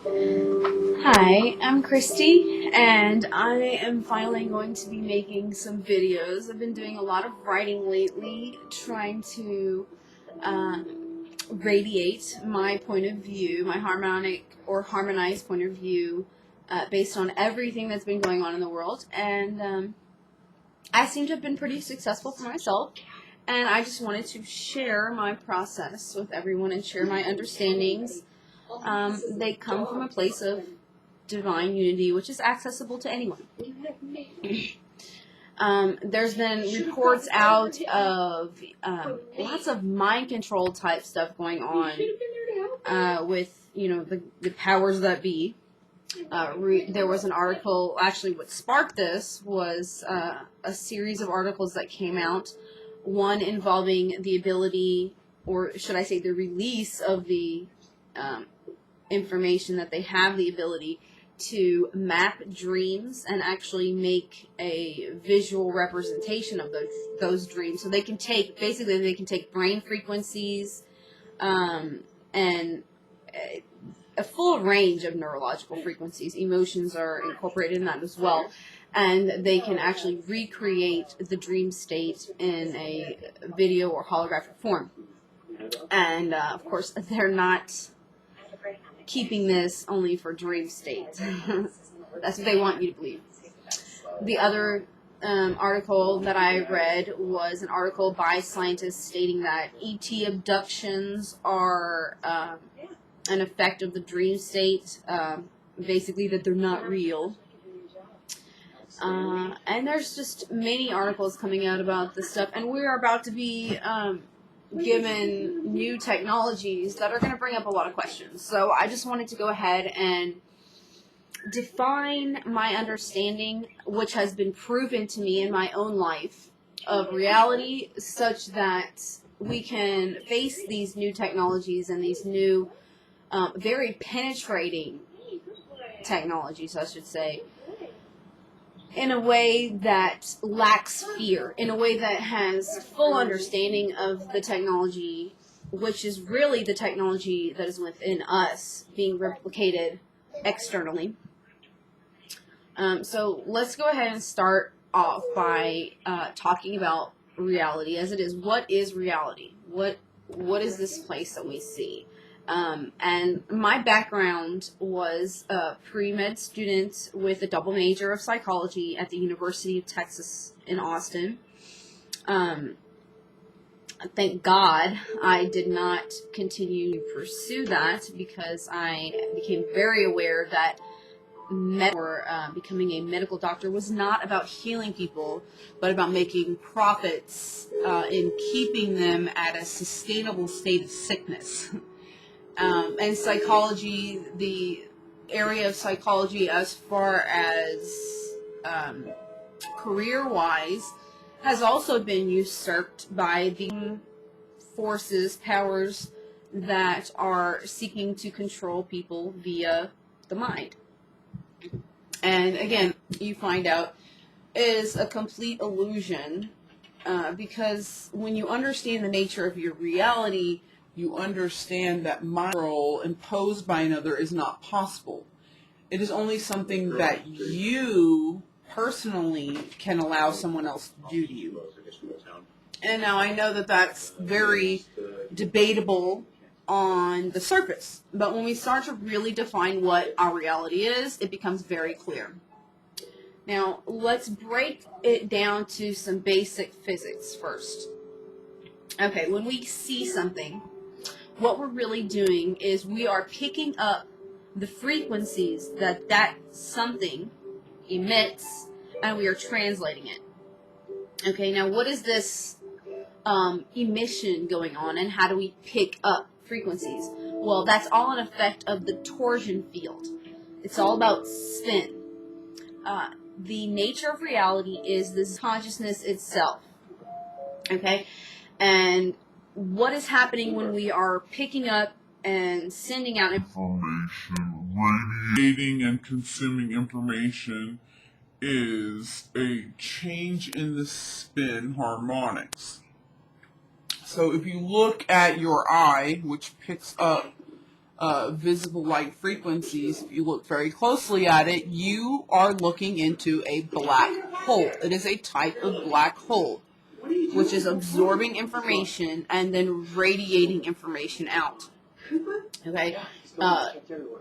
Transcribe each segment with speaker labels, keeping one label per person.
Speaker 1: Hi, I'm Christy, and I am finally going to be making some videos. I've been doing a lot of writing lately, trying to radiate my point of view, my harmonic or harmonized point of view, based on everything that's been going on in the world. And I seem to have been pretty successful for myself, and I just wanted to share my process with everyone and share my understandings. They come from a place of divine unity, which is accessible to anyone. There's been reports out of lots of mind control type stuff going on with, the powers that be. There was an article, actually what sparked this was a series of articles that came out, one involving the ability, or should I say the release of the information that they have the ability to map dreams and actually make a visual representation of those dreams. So they can take brain frequencies and a full range of neurological frequencies. Emotions are incorporated in that as well. And they can actually recreate the dream state in a video or holographic form. And, of course, they're not keeping this only for dream states. That's what they want you to believe. The other article that I read was an article by scientists stating that ET abductions are an effect of the dream state, basically that they're not real. And there's just many articles coming out about this stuff, and we're about to be given new technologies that are going to bring up a lot of questions. So I just wanted to go ahead and define my understanding, which has been proven to me in my own life, of reality, such that we can face these new technologies and these new, very penetrating technologies, I should say, in a way that lacks fear, in a way that has full understanding of the technology, which is really the technology that is within us being replicated externally. So let's go ahead and start off by talking about reality as it is. What is reality? What is this place that we see? And my background was a pre-med student with a double major of psychology at the University of Texas in Austin. Thank God I did not continue to pursue that, because I became very aware that becoming a medical doctor was not about healing people, but about making profits in keeping them at a sustainable state of sickness. And psychology, the area of psychology as far as career-wise, has also been usurped by the forces, powers that are seeking to control people via the mind. And again, you find out is a complete illusion, because when you understand the nature of your reality, you understand that my role imposed by another is not possible. It is only something that you personally can allow someone else to do to you. And now I know that that's very debatable on the surface, but when we start to really define what our reality is, it becomes very clear. Now, let's break it down to some basic physics first. Okay, when we see something, what we're really doing is we are picking up the frequencies that something emits, and we are translating it. Okay, now what is this emission going on, and how do we pick up frequencies? Well, that's all an effect of the torsion field. It's all about spin. The nature of reality is this consciousness itself. Okay, and what is happening when we are picking up and sending out
Speaker 2: information, radiating and consuming information, is a change in the spin harmonics. So if you look at your eye, which picks up
Speaker 3: visible light frequencies, if you look very closely at it, you are looking into a black hole. It is a type of black hole, which is absorbing information and then radiating information out. Okay?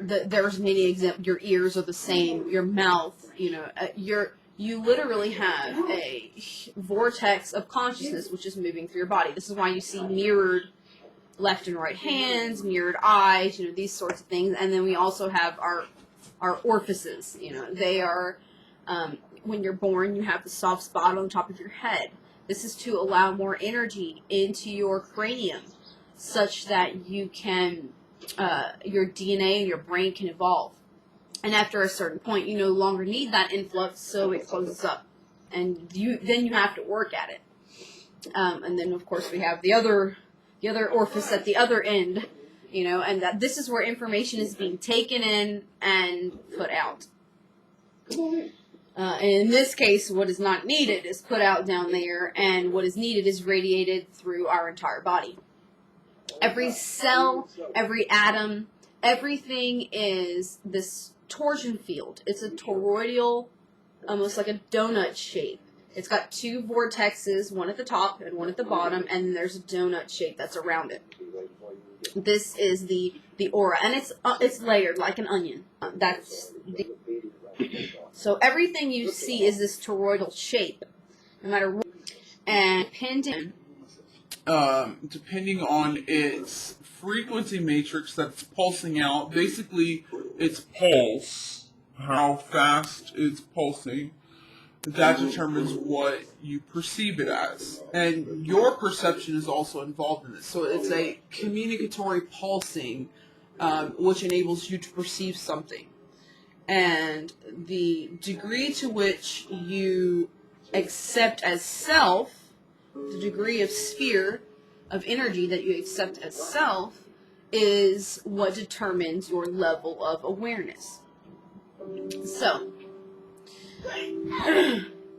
Speaker 3: There's many examples. Your ears are the same. Your mouth, you literally have a vortex of consciousness which is moving through your body. This is why you see mirrored left and right hands, mirrored eyes, these sorts of things. And then we also have our orifices. They are, when you're born, you have the soft spot on the top of your head. This is to allow more energy into your cranium, such that you can, your DNA and your brain can evolve. And after a certain point, you no longer need that influx, so it closes up, and then you have to work at it. And then of course we have the other orifice at the other end, and that this is where information is being taken in and put out. And in this case, what is not needed is put out down there, and what is needed is radiated through our entire body. Every cell, every atom, everything is this torsion field. It's a toroidal, almost like a donut shape. It's got two vortexes, one at the top and one at the bottom, and there's a donut shape that's around it. This is the aura, and it's layered like an onion. So everything you see is this toroidal shape, no matter what. And
Speaker 2: depending on its frequency matrix that's pulsing out, basically its pulse, how fast it's pulsing, that determines what you perceive it as. And your perception is also involved in this. So it's a communicatory pulsing, which enables you to perceive something. And the degree to which you accept as self, the degree of sphere of energy that you accept as self, is what determines your level of awareness. So,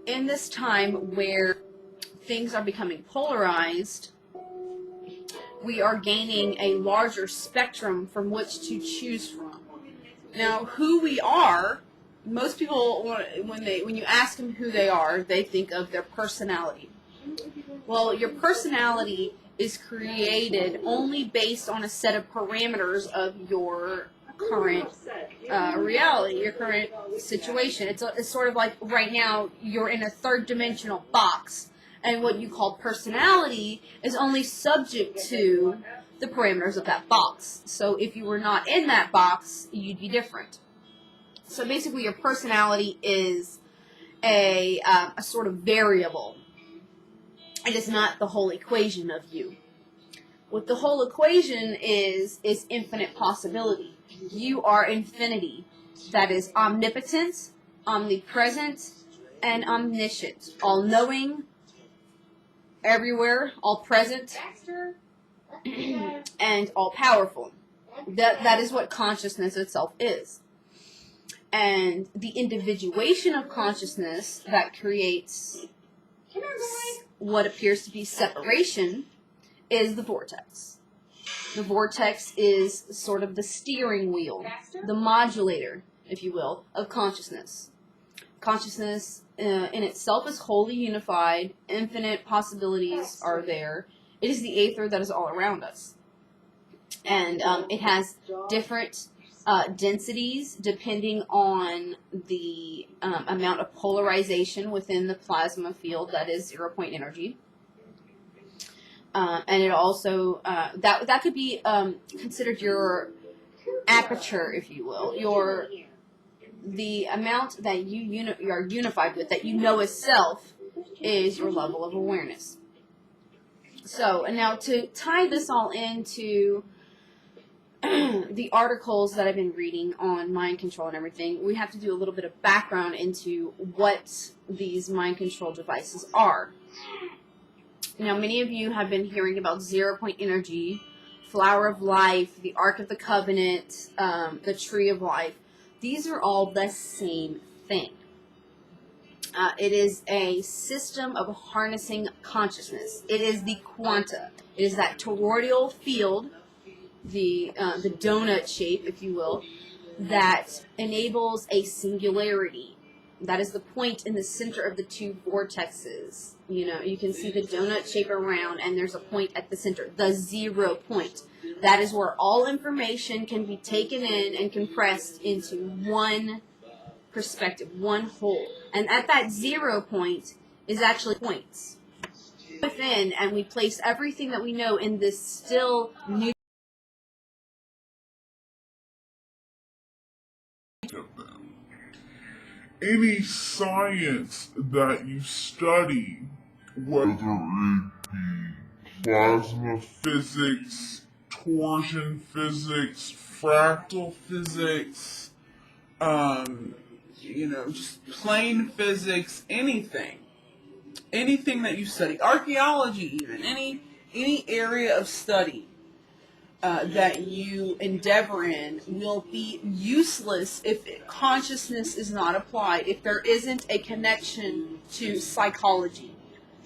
Speaker 2: in this time where things are becoming polarized, we are gaining a larger spectrum from which to choose from. Now, who we are, most people, when you ask them who they are, they think of their personality. Well, your personality is created only based on a set of parameters of your current reality, your current situation. It's sort of like right now you're in a third-dimensional box, and what you call personality is only subject to the parameters of that box. So if you were not in that box, you'd be different. So basically your personality is a sort of variable. It is not the whole equation of you. What the whole equation is infinite possibility. You are infinity. That is omnipotent, omnipresent, and omniscient. All-knowing, everywhere, all-present, and all-powerful. That is what consciousness itself is. And the individuation of consciousness that creates what appears to be separation is the vortex. The vortex is sort of the steering wheel, the modulator, if you will, of consciousness. Consciousness in itself is wholly unified. Infinite possibilities are there. It is the Aether that is all around us. And it has different densities depending on the amount of polarization within the plasma field that is 0-point energy. And it also, that could be considered your aperture, if you will. The amount that you are unified with, that you know as self, is your level of awareness. So, and now to tie this all into the articles that I've been reading on mind control and everything, we have to do a little bit of background into what these mind control devices are. Now, many of you have been hearing about 0-point energy, Flower of Life, the Ark of the Covenant, the Tree of Life. These are all the same thing. It is a system of harnessing consciousness. It is the quanta. It is that toroidal field the donut shape, if you will, that enables a singularity. That is the point in the center of the two vortexes. You know, you can see the donut shape around, and there's a point at the center, the 0 point. That is where all information can be taken in and compressed into one perspective, one whole. And at that 0 point is actually points within, and we place everything that we know in this still new.
Speaker 4: Any science that you study, whether it be plasma physics, torsion physics, fractal physics,
Speaker 3: you know, just plain physics, anything that you study, archaeology even, any area of study that you endeavor in will be useless if consciousness is not applied, if there isn't a connection to psychology.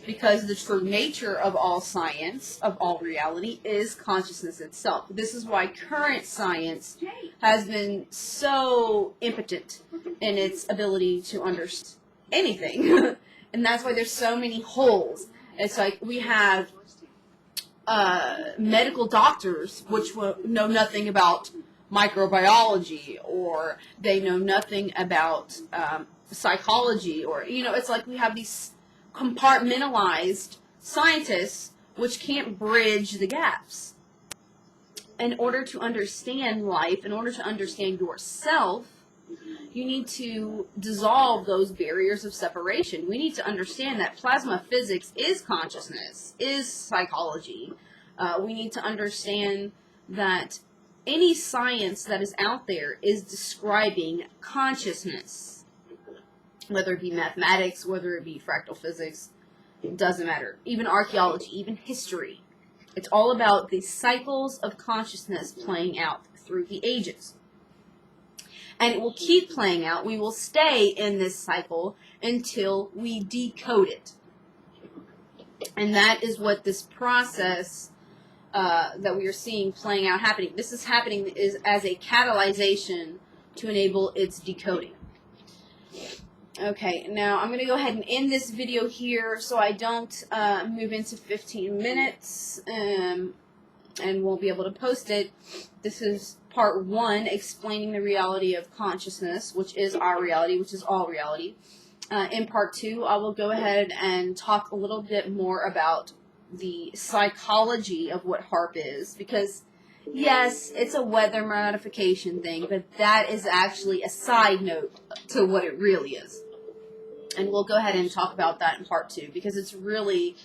Speaker 3: Because the true nature of all science, of all reality, is consciousness itself. This is why current science has been so impotent in its ability to understand anything. And that's why there's so many holes. It's like we have medical doctors which know nothing about microbiology, or they know nothing about psychology, or, you know, it's like we have these compartmentalized scientists which can't bridge the gaps. In order to understand life, in order to understand yourself, you need to dissolve those barriers of separation. We need to understand that plasma physics is consciousness, is psychology. We need to understand that any science that is out there is describing consciousness. Whether it be mathematics, whether it be fractal physics, it doesn't matter. Even archaeology, even history. It's all about the cycles of consciousness playing out through the ages. And it will keep playing out. We will stay in this cycle until we decode it. And that is what this process that we are seeing playing out happening. This is happening is as a catalyzation to enable its decoding. Okay, now I'm going to go ahead and end this video here so I don't move into 15 minutes and won't be able to post it. This is part 1, explaining the reality of consciousness, which is our reality, which is all reality. In part 2, I will go ahead and talk a little bit more about the psychology of what HARP is, because yes, it's a weather modification thing, but that is actually a side note to what it really is. And we'll go ahead and talk about that in part 2, because it's really,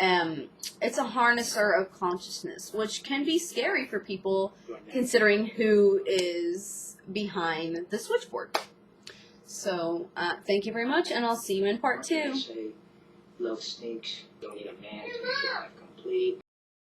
Speaker 3: it's a harnesser of consciousness, which can be scary for people considering who is behind the switchboard. So, thank you very much, and I'll see you in part 2.
Speaker 5: Love stinks. Don't need a man to make your life complete.